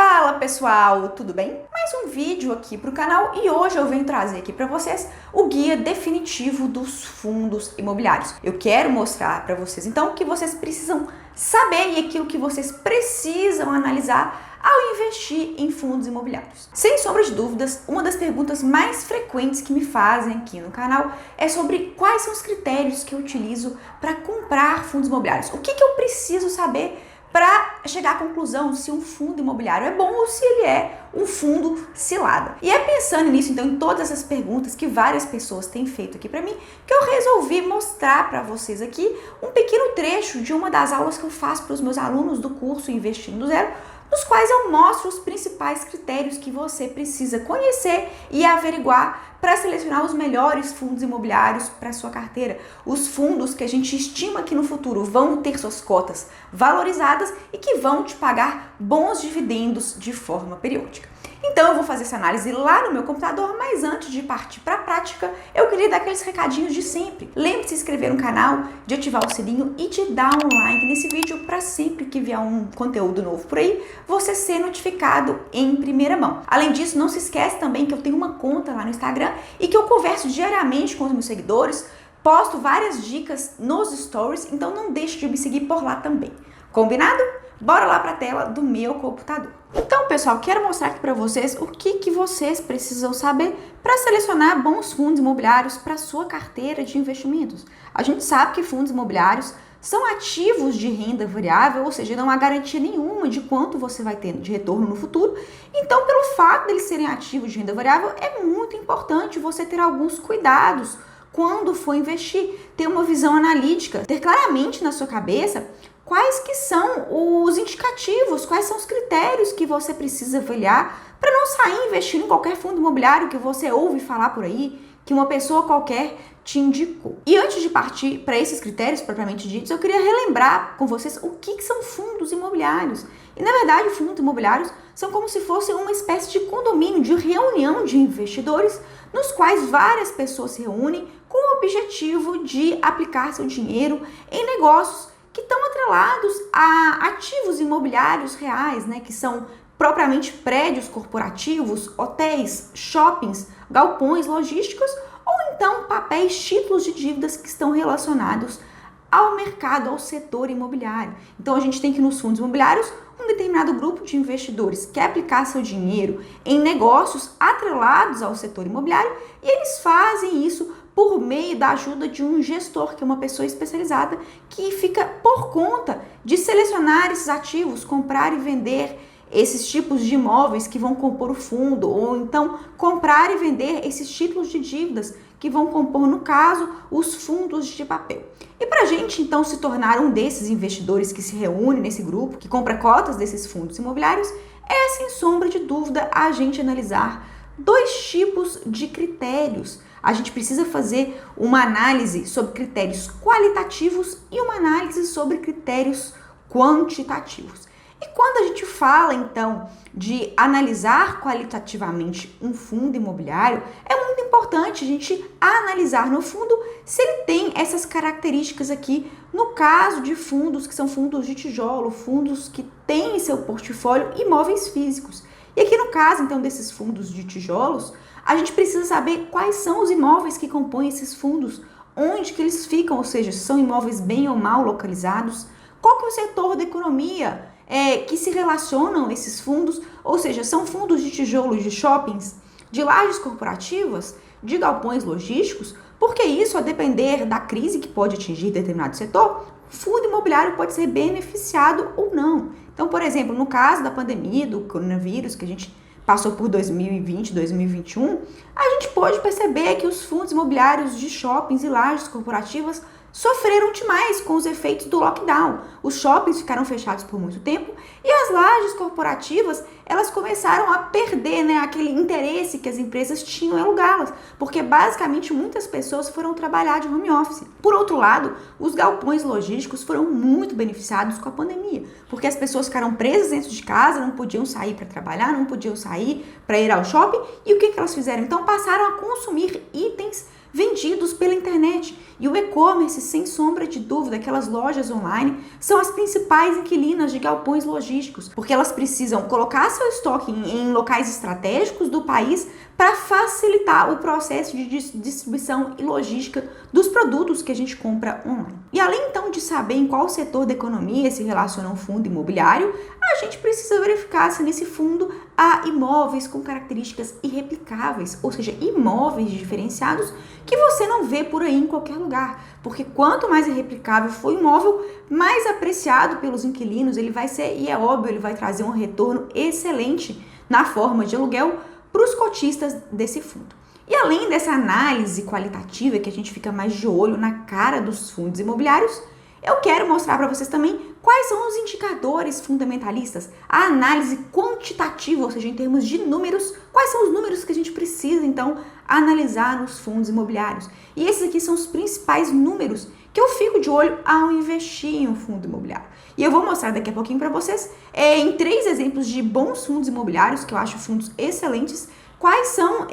Fala pessoal, tudo bem? Mais um vídeo aqui para o canal e hoje eu venho trazer aqui para vocês o guia definitivo dos fundos imobiliários. Eu quero mostrar para vocês então o que vocês precisam saber e aquilo que vocês precisam analisar ao investir em fundos imobiliários. Sem sombra de dúvidas, uma das perguntas mais frequentes que me fazem aqui no canal é sobre quais são os critérios que eu utilizo para comprar fundos imobiliários. O que eu preciso saber para chegar à conclusão se um fundo imobiliário é bom ou se ele é um fundo cilada. E é pensando nisso, então, em todas essas perguntas que várias pessoas têm feito aqui para mim, que eu resolvi mostrar para vocês aqui um pequeno trecho de uma das aulas que eu faço para os meus alunos do curso Investindo do Zero, nos quais eu mostro os principais critérios que você precisa conhecer e averiguar para selecionar os melhores fundos imobiliários para sua carteira. Os fundos que a gente estima que no futuro vão ter suas cotas valorizadas e que vão te pagar bons dividendos de forma periódica. Então eu vou fazer essa análise lá no meu computador, mas antes de partir para a prática, eu queria dar aqueles recadinhos de sempre. Lembre-se de se inscrever no canal, de ativar o sininho e de dar um like nesse vídeo para sempre que vier um conteúdo novo por aí, você ser notificado em primeira mão. Além disso, não se esquece também que eu tenho uma conta lá no Instagram e que eu converso diariamente com os meus seguidores, posto várias dicas nos stories, então não deixe de me seguir por lá também. Combinado? Bora lá para a tela do meu computador. Então, pessoal, quero mostrar aqui para vocês o que vocês precisam saber para selecionar bons fundos imobiliários para sua carteira de investimentos. A gente sabe que fundos imobiliários são ativos de renda variável, ou seja, não há garantia nenhuma de quanto você vai ter de retorno no futuro. Então, pelo fato de eles serem ativos de renda variável, é muito importante você ter alguns cuidados quando for investir, ter uma visão analítica, ter claramente na sua cabeça quais que são os indicativos, quais são os critérios que você precisa avaliar para não sair investindo em qualquer fundo imobiliário que você ouve falar por aí, que uma pessoa qualquer te indicou. E antes de partir para esses critérios propriamente ditos, eu queria relembrar com vocês o que são fundos imobiliários. E na verdade, fundos imobiliários são como se fossem uma espécie de condomínio, de reunião de investidores, nos quais várias pessoas se reúnem com o objetivo de aplicar seu dinheiro em negócios que estão atrelados a ativos imobiliários reais, né, que são propriamente prédios corporativos, hotéis, shoppings, galpões logísticos ou então papéis, títulos de dívidas que estão relacionados ao mercado, ao setor imobiliário. Então a gente tem que nos fundos imobiliários um determinado grupo de investidores quer aplicar seu dinheiro em negócios atrelados ao setor imobiliário e eles fazem isso por meio da ajuda de um gestor, que é uma pessoa especializada que fica por conta de selecionar esses ativos, comprar e vender esses tipos de imóveis que vão compor o fundo, ou então comprar e vender esses títulos de dívidas que vão compor, no caso, os fundos de papel. E para a gente, então, se tornar um desses investidores que se reúne nesse grupo, que compra cotas desses fundos imobiliários, é, sem sombra de dúvida, a gente analisar dois tipos de critérios. A gente precisa fazer uma análise sobre critérios qualitativos e uma análise sobre critérios quantitativos. E quando a gente fala, então, de analisar qualitativamente um fundo imobiliário, é muito importante a gente analisar no fundo se ele tem essas características aqui, no caso de fundos que são fundos de tijolo, fundos que têm em seu portfólio imóveis físicos. E aqui no caso, então, desses fundos de tijolos, a gente precisa saber quais são os imóveis que compõem esses fundos, onde que eles ficam, ou seja, se são imóveis bem ou mal localizados, qual que é o setor da economia que se relacionam esses fundos, ou seja, são fundos de tijolos de shoppings, de lajes corporativas, de galpões logísticos, porque isso, a depender da crise que pode atingir determinado setor, o fundo imobiliário pode ser beneficiado ou não. Então, por exemplo, no caso da pandemia, do coronavírus, que a gente passou por 2020, 2021, a gente pode perceber que os fundos imobiliários de shoppings e lajes corporativas sofreram demais com os efeitos do lockdown. Os shoppings ficaram fechados por muito tempo e as lajes corporativas, elas começaram a perder, né, aquele interesse que as empresas tinham em alugá-las, porque basicamente muitas pessoas foram trabalhar de home office. Por outro lado, os galpões logísticos foram muito beneficiados com a pandemia, porque as pessoas ficaram presas dentro de casa, não podiam sair para trabalhar, não podiam sair para ir ao shopping, e o que elas fizeram? Então passaram a consumir itens vendidos pela internet. E o e-commerce, sem sombra de dúvida, aquelas lojas online, são as principais inquilinas de galpões logísticos, porque elas precisam colocar seu estoque em locais estratégicos do país para facilitar o processo de distribuição e logística dos produtos que a gente compra online. E além então de saber em qual setor da economia se relaciona um fundo imobiliário, a gente precisa verificar se nesse fundo há imóveis com características irreplicáveis, ou seja, imóveis diferenciados que você não vê por aí em qualquer lugar. Porque quanto mais irreplicável for o imóvel, mais apreciado pelos inquilinos ele vai ser, e é óbvio, ele vai trazer um retorno excelente na forma de aluguel para os cotistas desse fundo. E além dessa análise qualitativa que a gente fica mais de olho na cara dos fundos imobiliários, eu quero mostrar para vocês também quais são os indicadores fundamentalistas, a análise quantitativa, ou seja, em termos de números, quais são os números que a gente precisa, então, analisar nos fundos imobiliários. E esses aqui são os principais números que eu fico de olho ao investir em um fundo imobiliário. E eu vou mostrar daqui a pouquinho para vocês, em 3 exemplos de bons fundos imobiliários, que eu acho fundos excelentes, quais são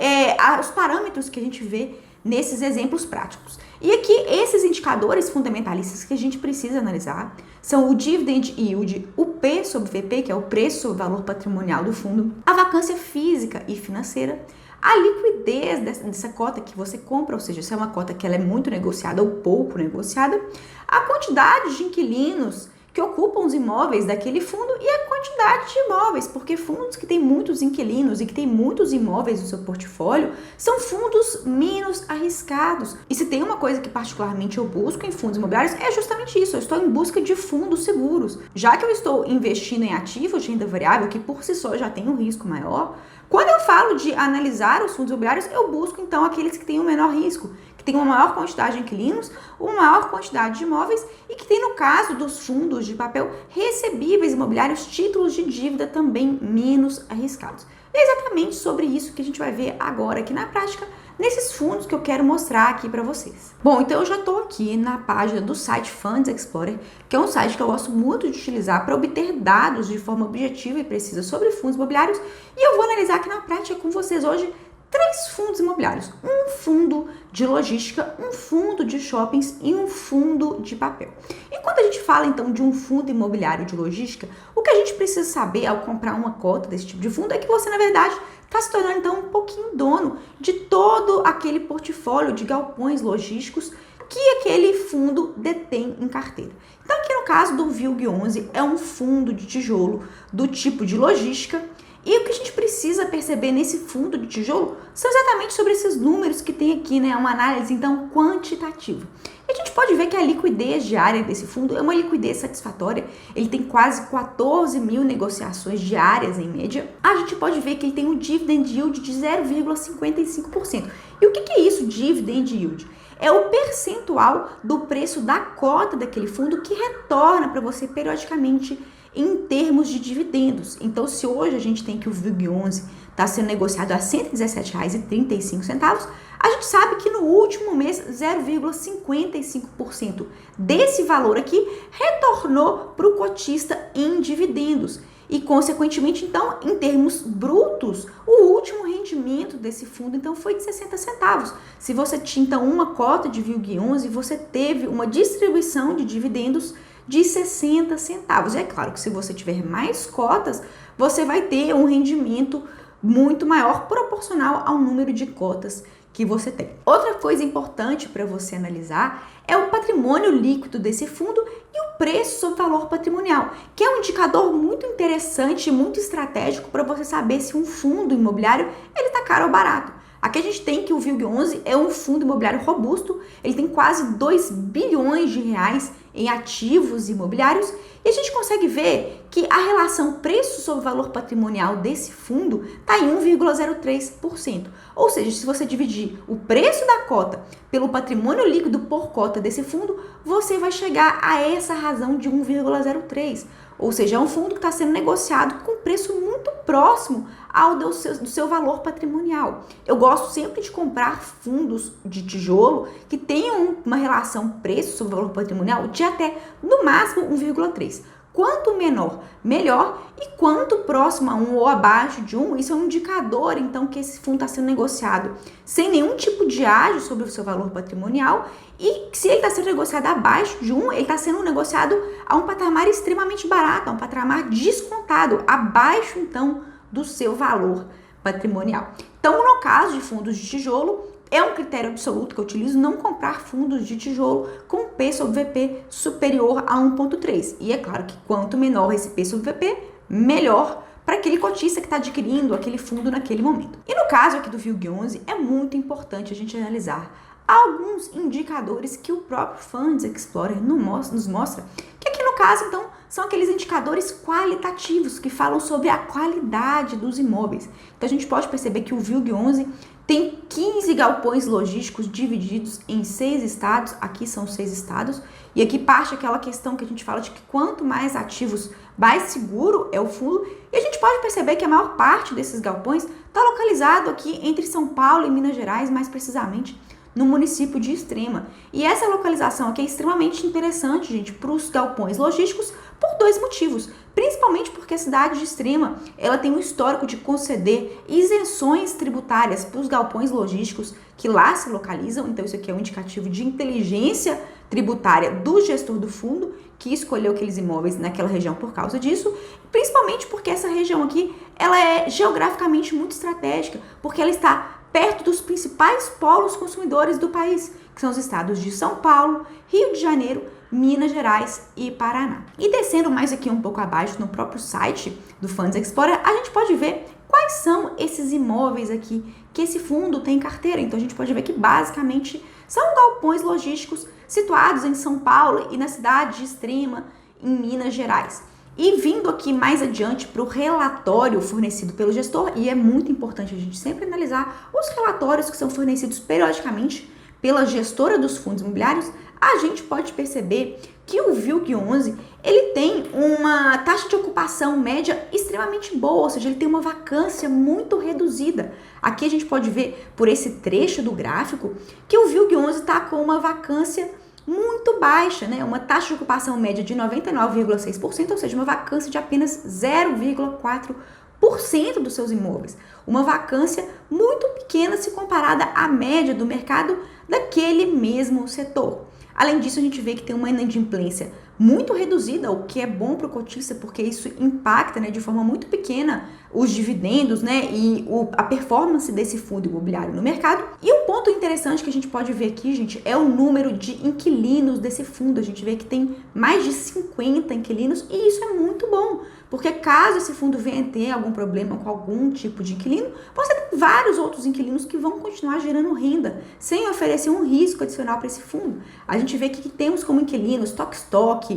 os parâmetros que a gente vê nesses exemplos práticos. E aqui, esses indicadores fundamentalistas que a gente precisa analisar são o Dividend Yield, o P sobre VP, que é o preço sobre valor patrimonial do fundo, a vacância física e financeira, a liquidez dessa cota que você compra, ou seja, se é uma cota que ela é muito negociada ou pouco negociada, a quantidade de inquilinos que ocupam os imóveis daquele fundo e a quantidade de imóveis, porque fundos que têm muitos inquilinos e que têm muitos imóveis no seu portfólio são fundos menos arriscados. E se tem uma coisa que particularmente eu busco em fundos imobiliários é justamente isso, eu estou em busca de fundos seguros. Já que eu estou investindo em ativos de renda variável, que por si só já tem um risco maior, quando eu falo de analisar os fundos imobiliários, eu busco então aqueles que têm o menor risco, que tem uma maior quantidade de inquilinos, uma maior quantidade de imóveis e que tem, no caso dos fundos de papel, recebíveis imobiliários, títulos de dívida também menos arriscados. É exatamente sobre isso que a gente vai ver agora aqui na prática, nesses fundos que eu quero mostrar aqui para vocês. Bom, então eu já estou aqui na página do site Funds Explorer, que é um site que eu gosto muito de utilizar para obter dados de forma objetiva e precisa sobre fundos imobiliários, e eu vou analisar aqui na prática com vocês hoje 3 fundos imobiliários, um fundo de logística, um fundo de shoppings e um fundo de papel. E quando a gente fala então de um fundo imobiliário de logística, o que a gente precisa saber ao comprar uma cota desse tipo de fundo é que você, na verdade, está se tornando então um pouquinho dono de todo aquele portfólio de galpões logísticos que aquele fundo detém em carteira. Então aqui no caso do VILG11 é um fundo de tijolo do tipo de logística. E o que a gente precisa perceber nesse fundo de tijolo são exatamente sobre esses números que tem aqui, né? Uma análise, então, quantitativa. E a gente pode ver que a liquidez diária desse fundo é uma liquidez satisfatória. Ele tem quase 14 mil negociações diárias em média. A gente pode ver que ele tem um dividend yield de 0,55%. E o que é isso, dividend yield? É o percentual do preço da cota daquele fundo que retorna para você periodicamente em termos de dividendos. Então, se hoje a gente tem que o VILG11 está sendo negociado a R$ 117,35, a gente sabe que no último mês 0,55% desse valor aqui retornou para o cotista em dividendos. E, consequentemente, então, em termos brutos, o último rendimento desse fundo, então, foi de 60 centavos. Se você tinha, então, uma cota de VILG11, você teve uma distribuição de dividendos de 60 centavos. E é claro que se você tiver mais cotas, você vai ter um rendimento muito maior proporcional ao número de cotas que você tem. Outra coisa importante para você analisar é o patrimônio líquido desse fundo e o preço sobre valor patrimonial, que é um indicador muito interessante e muito estratégico para você saber se um fundo imobiliário ele está caro ou barato. Aqui a gente tem que o VILG11 é um fundo imobiliário robusto, ele tem quase 2 bilhões de reais em ativos imobiliários e a gente consegue ver que a relação preço sobre valor patrimonial desse fundo está em 1,03%. Ou seja, se você dividir o preço da cota pelo patrimônio líquido por cota desse fundo, você vai chegar a essa razão de 1,03%. Ou seja, é um fundo que está sendo negociado com preço muito próximo ao do seu valor patrimonial. Eu gosto sempre de comprar fundos de tijolo que tenham uma relação preço sobre valor patrimonial de até, no máximo, 1,3%. quanto menor, melhor, e quanto próximo a 1 ou abaixo de 1, isso é um indicador, então, que esse fundo está sendo negociado sem nenhum tipo de ágio sobre o seu valor patrimonial, e se ele está sendo negociado abaixo de 1, ele está sendo negociado a um patamar extremamente barato, a um patamar descontado, abaixo, então, do seu valor patrimonial. Então, no caso de fundos de tijolo, é um critério absoluto que eu utilizo não comprar fundos de tijolo com P sobre VP superior a 1,3. E é claro que quanto menor esse P sobre VP, melhor para aquele cotista que está adquirindo aquele fundo naquele momento. E no caso aqui do VILG11, é muito importante a gente analisar alguns indicadores que o próprio Funds Explorer nos mostra, que aqui no caso, então, são aqueles indicadores qualitativos que falam sobre a qualidade dos imóveis. Então a gente pode perceber que o VILG11 tem 15 galpões logísticos divididos em 6 estados, aqui são 6 estados, e aqui parte aquela questão que a gente fala de que quanto mais ativos, mais seguro é o fundo, e a gente pode perceber que a maior parte desses galpões está localizado aqui entre São Paulo e Minas Gerais, mais precisamente no município de Extrema. E essa localização aqui é extremamente interessante, gente, para os galpões logísticos por 2 motivos. Principalmente porque a cidade de Extrema, ela tem um histórico de conceder isenções tributárias para os galpões logísticos que lá se localizam. Então isso aqui é um indicativo de inteligência tributária do gestor do fundo, que escolheu aqueles imóveis naquela região por causa disso, principalmente porque essa região aqui, ela é geograficamente muito estratégica, porque ela está perto dos principais polos consumidores do país, que são os estados de São Paulo, Rio de Janeiro, Minas Gerais e Paraná. E descendo mais aqui um pouco abaixo no próprio site do Funds Explorer, a gente pode ver quais são esses imóveis aqui que esse fundo tem em carteira. Então a gente pode ver que basicamente são galpões logísticos situados em São Paulo e na cidade de Extrema, em Minas Gerais. E vindo aqui mais adiante para o relatório fornecido pelo gestor, e é muito importante a gente sempre analisar os relatórios que são fornecidos periodicamente pela gestora dos fundos imobiliários, a gente pode perceber que o VILG11, ele tem uma taxa de ocupação média extremamente boa, ou seja, ele tem uma vacância muito reduzida. Aqui a gente pode ver por esse trecho do gráfico que o VILG11 está com uma vacância muito baixa, né? Uma taxa de ocupação média de 99,6%, ou seja, uma vacância de apenas 0,4% dos seus imóveis. Uma vacância muito pequena se comparada à média do mercado daquele mesmo setor. Além disso, a gente vê que tem uma inadimplência muito reduzida, o que é bom para o cotista, porque isso impacta, né, de forma muito pequena os dividendos, né, e a performance desse fundo imobiliário no mercado. E um ponto interessante que a gente pode ver aqui, gente, é o número de inquilinos desse fundo. A gente vê que tem mais de 50 inquilinos e isso é muito bom, porque caso esse fundo venha ter algum problema com algum tipo de inquilino, você tem vários outros inquilinos que vão continuar gerando renda, sem oferecer um risco adicional para esse fundo. A gente vê que temos como inquilinos Tok,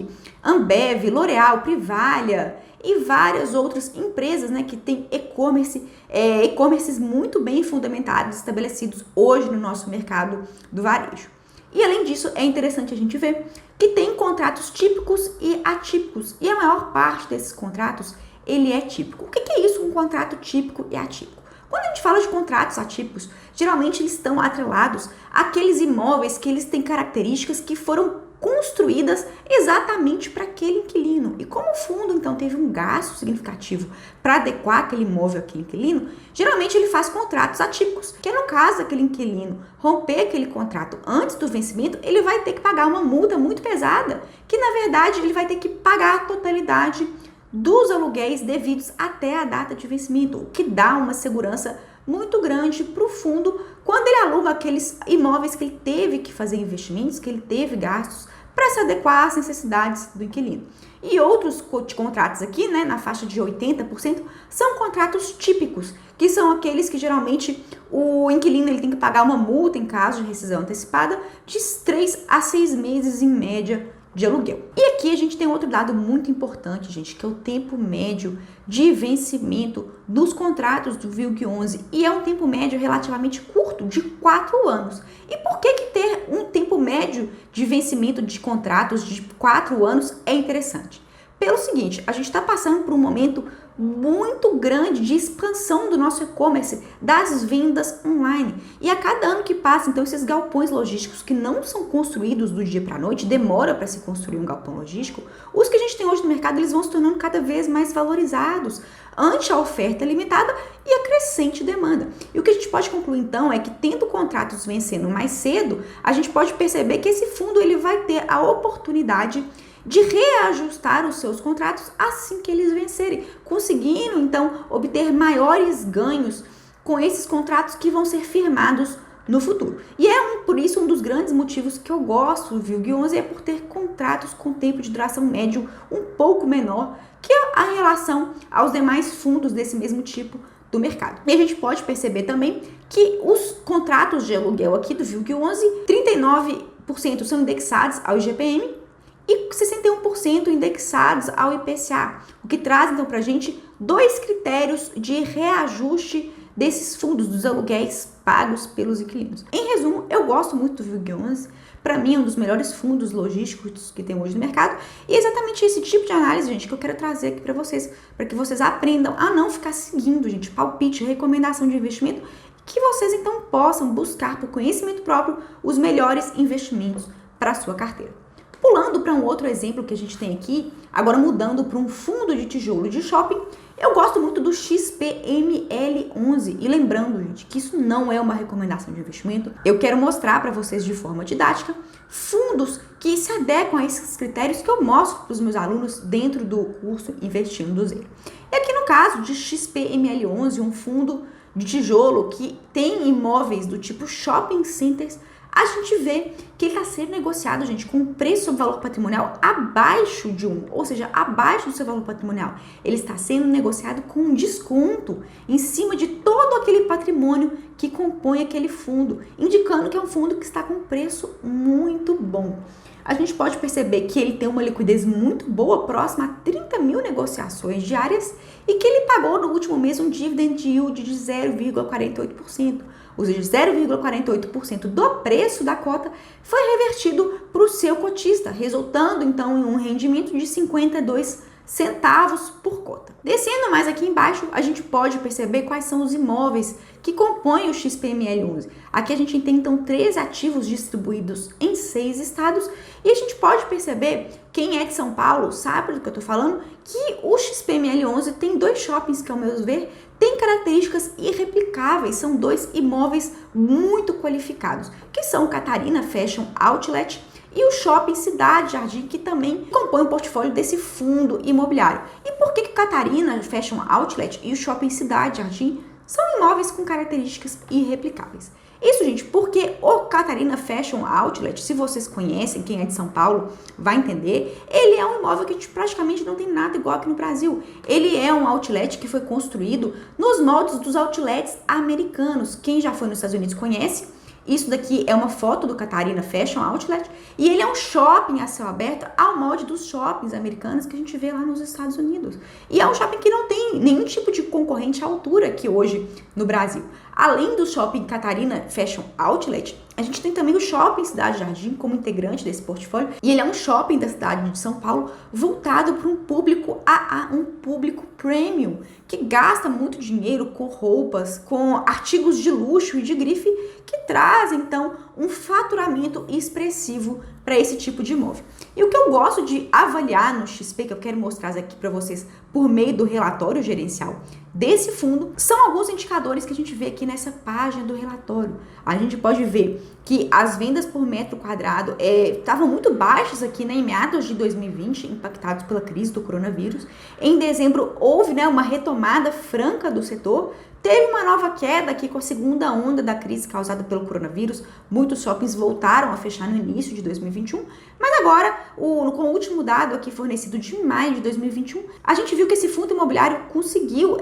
Ambev, L'Oréal, Privalha e várias outras empresas, né, que têm e-commerces muito bem fundamentados, estabelecidos hoje no nosso mercado do varejo. E além disso, é interessante a gente ver que tem contratos típicos e atípicos, e a maior parte desses contratos, ele é típico. O que é isso, um contrato típico e atípico? Quando a gente fala de contratos atípicos, geralmente eles estão atrelados àqueles imóveis que eles têm características que foram construídas exatamente para aquele inquilino. E como o fundo, então, teve um gasto significativo para adequar aquele imóvel àquele inquilino, geralmente ele faz contratos atípicos, que no caso daquele inquilino romper aquele contrato antes do vencimento, ele vai ter que pagar uma multa muito pesada, que na verdade ele vai ter que pagar a totalidade dos aluguéis devidos até a data de vencimento, o que dá uma segurança muito grande para o fundo quando ele aluga aqueles imóveis que ele teve que fazer investimentos, que ele teve gastos para se adequar às necessidades do inquilino. E outros contratos aqui, né, na faixa de 80%, são contratos típicos, que são aqueles que geralmente o inquilino ele tem que pagar uma multa em caso de rescisão antecipada de 3 a 6 meses em média de aluguel. E aqui a gente tem outro dado muito importante, gente, que é o tempo médio de vencimento dos contratos do VILG11, e é um tempo médio relativamente curto, de 4 anos. E por que ter um tempo médio de vencimento de contratos de 4 anos é interessante? pelo seguinte, a gente está passando por um momento muito grande de expansão do nosso e-commerce, das vendas online. E a cada ano que passa, então, esses galpões logísticos que não são construídos do dia para a noite, demora para se construir um galpão logístico, os que a gente tem hoje no mercado, eles vão se tornando cada vez mais valorizados ante a oferta limitada e a crescente demanda. E o que a gente pode concluir, então, é que tendo contratos vencendo mais cedo, a gente pode perceber que esse fundo ele vai ter a oportunidade de reajustar os seus contratos assim que eles vencerem, conseguindo então obter maiores ganhos com esses contratos que vão ser firmados no futuro. E por isso um dos grandes motivos que eu gosto do VILG11 é por ter contratos com tempo de duração médio um pouco menor que a relação aos demais fundos desse mesmo tipo do mercado. E a gente pode perceber também que os contratos de aluguel aqui do VILG11, 39% são indexados ao IGPM e 61% indexados ao IPCA, o que traz então para a gente dois critérios de reajuste desses fundos dos aluguéis pagos pelos inquilinos. Em resumo, eu gosto muito do VILG11, para mim é um dos melhores fundos logísticos que tem hoje no mercado, e é exatamente esse tipo de análise, gente, que eu quero trazer aqui para que vocês aprendam a não ficar seguindo, gente, palpite, recomendação de investimento, que vocês então possam buscar por conhecimento próprio os melhores investimentos para a sua carteira. Pulando para um outro exemplo que a gente tem aqui, agora mudando para um fundo de tijolo de shopping, eu gosto muito do XPML11 e lembrando, gente, que isso não é uma recomendação de investimento. Eu quero mostrar para vocês de forma didática fundos que se adequam a esses critérios que eu mostro para os meus alunos dentro do curso Investindo do Zero. E aqui no caso de XPML11, um fundo de tijolo que tem imóveis do tipo shopping centers, a gente vê que ele está sendo negociado, gente, com um preço sobre valor patrimonial abaixo de 1, ou seja, abaixo do seu valor patrimonial. Ele está sendo negociado com um desconto em cima de todo aquele patrimônio que compõe aquele fundo, indicando que é um fundo que está com um preço muito bom. A gente pode perceber que ele tem uma liquidez muito boa, próxima a 30 mil negociações diárias, e que ele pagou no último mês um dividend yield de 0,48%. Ou seja, 0,48% do preço da cota foi revertido para o seu cotista, resultando então em um rendimento de 52 centavos por cota. Descendo mais aqui embaixo, a gente pode perceber quais são os imóveis que compõem o XPML11. Aqui a gente tem então 13 ativos distribuídos em 6 estados e a gente pode perceber, quem é de São Paulo sabe do que eu estou falando, que o XPML11 tem 2 shoppings que, ao meu ver, têm características irreplicáveis, são 2 imóveis muito qualificados, que são o Catarina Fashion Outlet e o Shopping Cidade Jardim, que também compõe o portfólio desse fundo imobiliário. E por que o Catarina Fashion Outlet e o Shopping Cidade Jardim são imóveis com características irreplicáveis? Isso, gente, porque o Catarina Fashion Outlet, se vocês conhecem, quem é de São Paulo vai entender, ele é um imóvel que a gente praticamente não tem nada igual aqui no Brasil. Ele é um outlet que foi construído nos moldes dos outlets americanos. Quem já foi nos Estados Unidos conhece. Isso daqui é uma foto do Catarina Fashion Outlet e ele é um shopping a céu aberto ao molde dos shoppings americanos que a gente vê lá nos Estados Unidos. E é um shopping que não tem nenhum tipo de concorrente à altura aqui hoje no Brasil. Além do shopping Catarina Fashion Outlet, a gente tem também o Shopping Cidade Jardim como integrante desse portfólio. E ele é um shopping da cidade de São Paulo voltado para um público AA, um público premium, que gasta muito dinheiro com roupas, com artigos de luxo e de grife, que traz então um faturamento expressivo para esse tipo de imóvel. E o que eu gosto de avaliar no XP, que eu quero mostrar aqui para vocês por meio do relatório gerencial desse fundo, são alguns indicadores que a gente vê aqui nessa página do relatório. A gente pode ver que as vendas por metro quadrado estavam muito baixas aqui, né, em meados de 2020, impactados pela crise do coronavírus. Em dezembro houve, né, uma retomada franca do setor. Teve uma nova queda aqui com a segunda onda da crise causada pelo coronavírus. Muitos shoppings voltaram a fechar no início de 2021, mas agora, com o último dado aqui fornecido de maio de 2021, a gente viu que esse fundo imobiliário conseguiu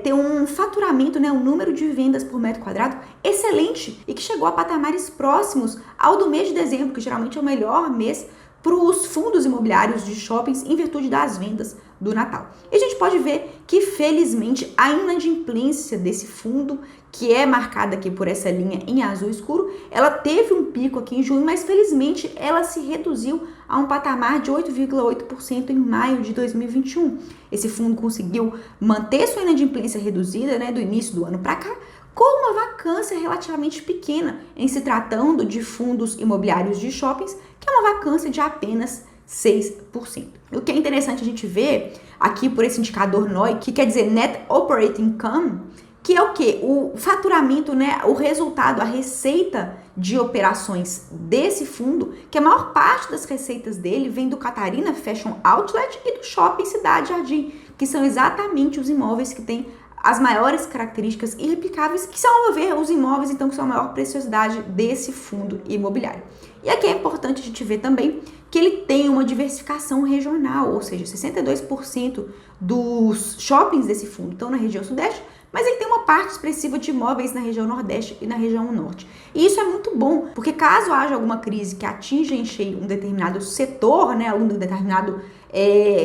ter um faturamento, né, um número de vendas por metro quadrado excelente e que chegou a patamares próximos ao do mês de dezembro, que geralmente é o melhor mês para os fundos imobiliários de shoppings em virtude das vendas do Natal. E a gente pode ver que, felizmente, a inadimplência desse fundo, que é marcada aqui por essa linha em azul escuro, ela teve um pico aqui em junho, mas felizmente ela se reduziu a um patamar de 8,8% em maio de 2021. Esse fundo conseguiu manter sua inadimplência reduzida, né, do início do ano para cá, com uma vacância relativamente pequena em se tratando de fundos imobiliários de shoppings, que é uma vacância de apenas 6%. O que é interessante a gente ver aqui por esse indicador NOI, que quer dizer Net Operating Income, que é o que? O faturamento, né? O resultado, a receita de operações desse fundo, que a maior parte das receitas dele vem do Catarina Fashion Outlet e do Shopping Cidade Jardim, que são exatamente os imóveis que têm as maiores características irreplicáveis, que são, ao meu ver, os imóveis, então, que são a maior preciosidade desse fundo imobiliário. E aqui é importante a gente ver também que ele tem uma diversificação regional, ou seja, 62% dos shoppings desse fundo estão na região sudeste, mas ele tem uma parte expressiva de imóveis na região nordeste e na região norte. E isso é muito bom, porque caso haja alguma crise que atinja em cheio um determinado setor, né, uma determinada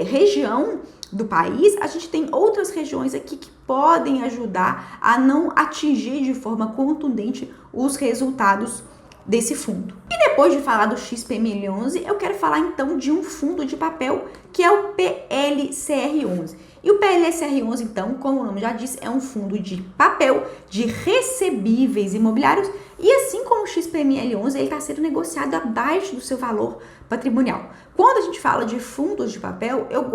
região do país, a gente tem outras regiões aqui que podem ajudar a não atingir de forma contundente os resultados desse fundo. E depois de falar do XPML11, eu quero falar então de um fundo de papel que é o PLCR11. E o PLCR11, então, como o nome já diz, é um fundo de papel de recebíveis imobiliários e assim como o XPML11, ele está sendo negociado abaixo do seu valor patrimonial. Quando a gente fala de fundos de papel, eu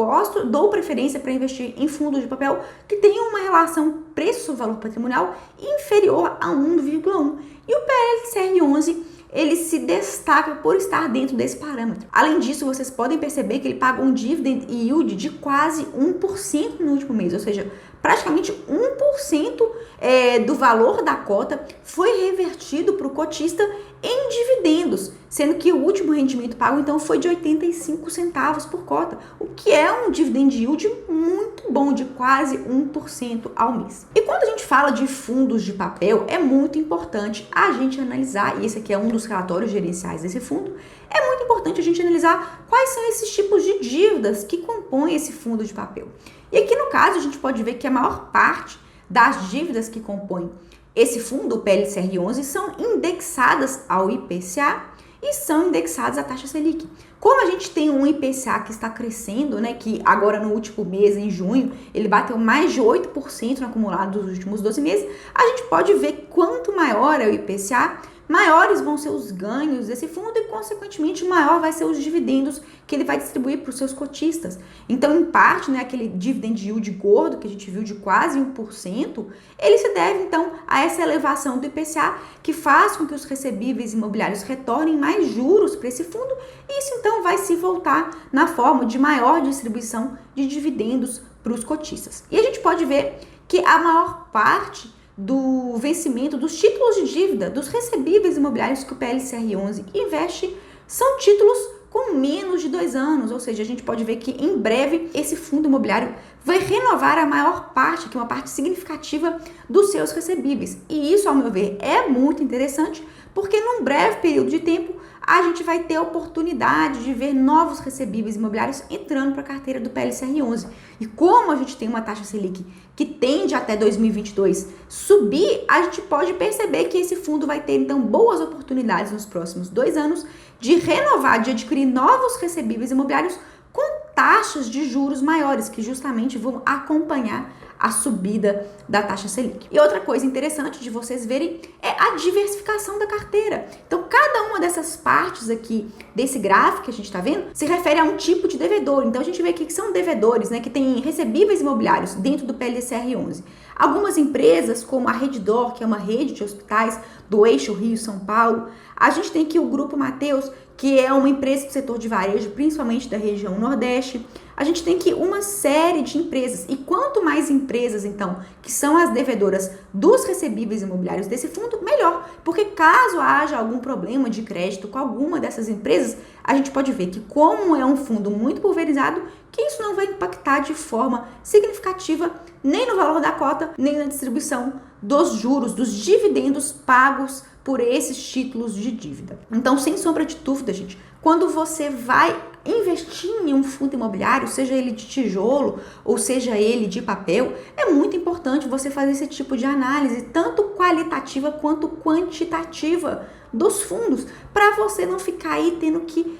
dou preferência para investir em fundos de papel que tenham uma relação preço-valor patrimonial inferior a 1,1. E o PLCR11, ele se destaca por estar dentro desse parâmetro. Além disso, vocês podem perceber que ele paga um dividend yield de quase 1% no último mês, ou seja, praticamente 1% do valor da cota foi revertido para o cotista em dividendos, sendo que o último rendimento pago, então, foi de 85 centavos por cota, o que é um dividend yield muito bom, de quase 1% ao mês. E quando a gente fala de fundos de papel, é muito importante a gente analisar, e esse aqui é um dos relatórios gerenciais desse fundo, é muito importante a gente analisar quais são esses tipos de dívidas que compõem esse fundo de papel. E aqui no caso, a gente pode ver que a maior parte das dívidas que compõem esse fundo, o PLCR11, são indexadas ao IPCA e são indexadas à taxa Selic. Como a gente tem um IPCA que está crescendo, né, que agora no último mês, em junho, ele bateu mais de 8% no acumulado dos últimos 12 meses, a gente pode ver quanto maior é o IPCA, maiores vão ser os ganhos desse fundo e, consequentemente, maior vai ser os dividendos que ele vai distribuir para os seus cotistas. Então, em parte, né, aquele dividend yield gordo que a gente viu de quase 1%, ele se deve, então, a essa elevação do IPCA que faz com que os recebíveis imobiliários retornem mais juros para esse fundo e isso, então, vai se voltar na forma de maior distribuição de dividendos para os cotistas. E a gente pode ver que a maior parte do vencimento dos títulos de dívida, dos recebíveis imobiliários que o PLCR11 investe, são títulos com menos de 2 anos, ou seja, a gente pode ver que em breve esse fundo imobiliário vai renovar a maior parte, que é uma parte significativa dos seus recebíveis. E isso, ao meu ver, é muito interessante, porque num breve período de tempo a gente vai ter a oportunidade de ver novos recebíveis imobiliários entrando para a carteira do PLCR11. E como a gente tem uma taxa Selic que tende até 2022 subir, a gente pode perceber que esse fundo vai ter, então, boas oportunidades nos próximos 2 anos de renovar, de adquirir novos recebíveis imobiliários com taxas de juros maiores, que justamente vão acompanhar a subida da taxa Selic. E outra coisa interessante de vocês verem é a diversificação da carteira. Então, cada uma dessas partes aqui desse gráfico que a gente está vendo se refere a um tipo de devedor. Então, a gente vê aqui que são devedores, né, que têm recebíveis imobiliários dentro do PLCR11. Algumas empresas, como a Redditor, que é uma rede de hospitais do eixo Rio-São Paulo. A gente tem aqui o Grupo Mateus, que é uma empresa do setor de varejo, principalmente da região Nordeste. A gente tem aqui uma série de empresas. E quanto mais empresas, então, que são as devedoras dos recebíveis imobiliários desse fundo, melhor. Porque caso haja algum problema de crédito com alguma dessas empresas, a gente pode ver que, como é um fundo muito pulverizado, que isso não vai impactar de forma significativa nem no valor da cota, nem na distribuição dos juros, dos dividendos pagos por esses títulos de dívida. Então, sem sombra de dúvida, gente, quando você vai investir em um fundo imobiliário, seja ele de tijolo ou seja ele de papel, é muito importante você fazer esse tipo de análise, tanto qualitativa quanto quantitativa dos fundos, para você não ficar aí tendo que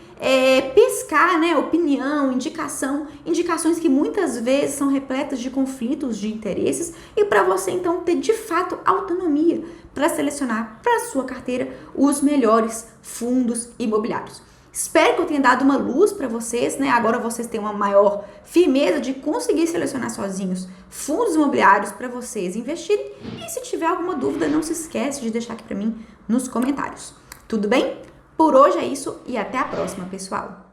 pescar, né, opinião, indicações que muitas vezes são repletas de conflitos de interesses, e para você então ter de fato autonomia para selecionar para a sua carteira os melhores fundos imobiliários. Espero que eu tenha dado uma luz para vocês, né? Agora vocês têm uma maior firmeza de conseguir selecionar sozinhos fundos imobiliários para vocês investirem. E se tiver alguma dúvida, não se esquece de deixar aqui para mim nos comentários. Tudo bem? Por hoje é isso e até a próxima, pessoal!